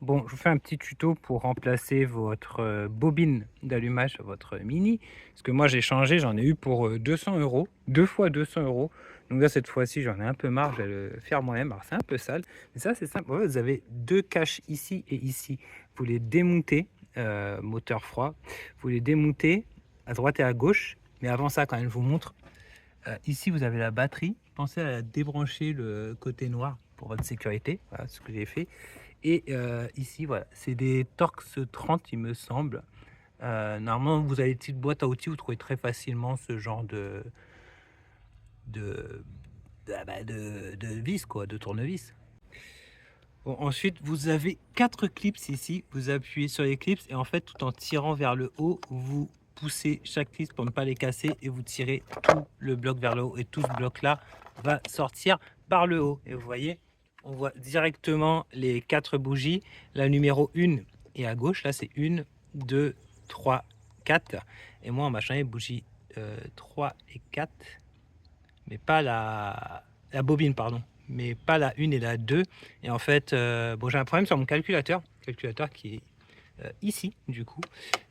Bon, je vous fais un petit tuto pour remplacer votre bobine d'allumage sur votre Mini. Parce que moi, j'ai changé, j'en ai eu pour 200 €, 2 fois 200 €. Donc là, cette fois-ci, j'en ai un peu marre, je vais le faire moi-même. Alors, c'est un peu sale, mais ça, c'est simple. Ouais, vous avez deux caches ici et ici. Vous les démontez, moteur froid. Vous les démontez à droite et à gauche. Mais avant ça, quand même, je vous montre. Ici, vous avez la batterie. Pensez à débrancher le côté noir pour votre sécurité. Voilà ce que j'ai fait. Et ici, voilà, c'est des Torx 30, il me semble. Normalement, vous avez une petite boîte à outils, vous trouvez très facilement ce genre de, de vis, quoi, de tournevis. Bon, ensuite, vous avez 4 clips ici. Vous appuyez sur les clips et en fait, tout en tirant vers le haut, vous poussez chaque clip pour ne pas les casser et vous tirez tout le bloc vers le haut. Et tout ce bloc-là va sortir par le haut. Et vous voyez, on voit directement les 4 bougies. La numéro 1 est à gauche. Là, c'est 1, 2, 3, 4. Et moi, on m'a changé bougie 3 et 4, mais pas la bobine, pardon, mais pas la 1 et la 2. Et en fait, bon, j'ai un problème sur mon calculateur qui est ici, du coup,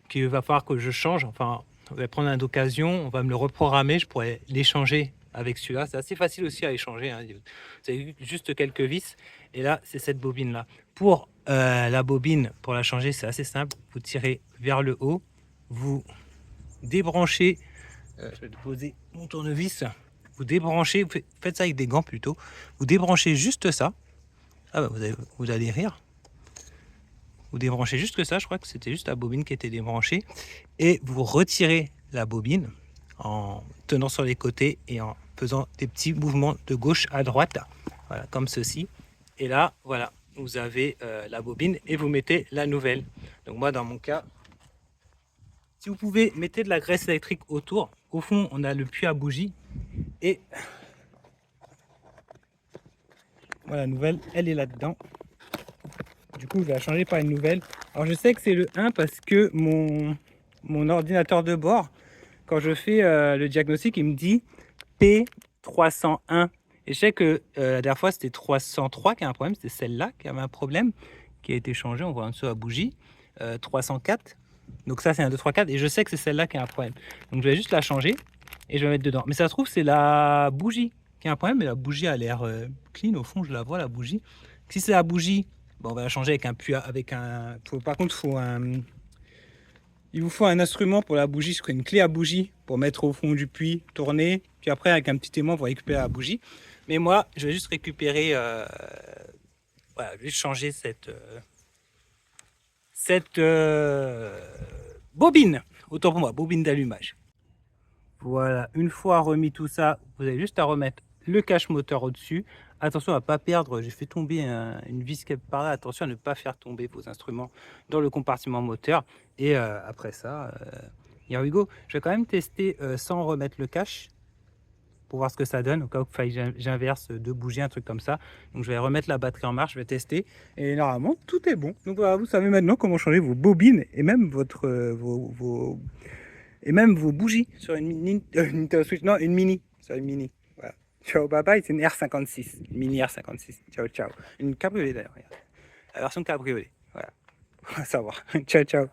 qu'il va falloir que je change. Enfin, on va prendre un d'occasion, on va me le reprogrammer, je pourrais l'échanger avec celui-là. C'est assez facile aussi à échanger, hein. Vous avez juste quelques vis. Et là, c'est cette bobine-là. Pour la bobine, pour la changer, c'est assez simple. Vous tirez vers le haut, vous débranchez. Je vais poser mon tournevis. Vous débranchez, vous faites ça avec des gants plutôt. Vous débranchez juste ça. Ah bah vous allez rire. Vous débranchez juste que ça, je crois que c'était juste la bobine qui était débranchée. Et vous retirez la bobine en tenant sur les côtés et en faisant des petits mouvements de gauche à droite. Voilà, comme ceci. Et là, voilà, vous avez la bobine et vous mettez la nouvelle. Donc moi, dans mon cas, si vous pouvez, mettez de la graisse électrique autour. Au fond, on a le puits à bougie. Et voilà, la nouvelle, elle est là-dedans. Du coup, je vais la changer par une nouvelle. Alors, je sais que c'est le 1 parce que mon ordinateur de bord, quand je fais le diagnostic, il me dit P301. Et je sais que la dernière fois, c'était 303 qui a un problème. C'était celle-là qui avait un problème, qui a été changée. On voit en dessous la bougie. 304. Donc ça, c'est un 2, 3, 4. Et je sais que c'est celle-là qui a un problème. Donc, je vais juste la changer et je vais mettre dedans. Mais ça se trouve, c'est la bougie qui a un problème. Mais la bougie a l'air clean. Au fond, je la vois, la bougie. Si c'est la bougie, bon, on va la changer avec un puits, avec un. Par contre, il vous faut un instrument pour la bougie, une clé à bougie pour mettre au fond du puits, tourner. Puis après, avec un petit aimant, vous récupérer la bougie. Mais moi, je vais juste récupérer. Voilà, je vais changer cette bobine. Autant pour moi, bobine d'allumage. Voilà, une fois remis tout ça, vous avez juste à remettre le cache moteur au-dessus. Attention à ne pas perdre, j'ai fait tomber une vis quelque part là. Attention à ne pas faire tomber vos instruments dans le compartiment moteur. Et après ça, here we go. Je vais quand même tester sans remettre le cache pour voir ce que ça donne. Au cas où j'inverse deux bougies, un truc comme ça. Donc je vais remettre la batterie en marche, je vais tester. Et normalement, tout est bon. Donc voilà, vous savez maintenant comment changer vos bobines et même vos bougies sur une Nintendo Switch. Non, une Mini. Sur une Mini. Voilà. Ciao, bye bye. C'est une R56. Une Mini R56. Ciao, ciao. Une cabriolet d'ailleurs. La version cabriolet. Voilà. On va savoir. Ciao, ciao.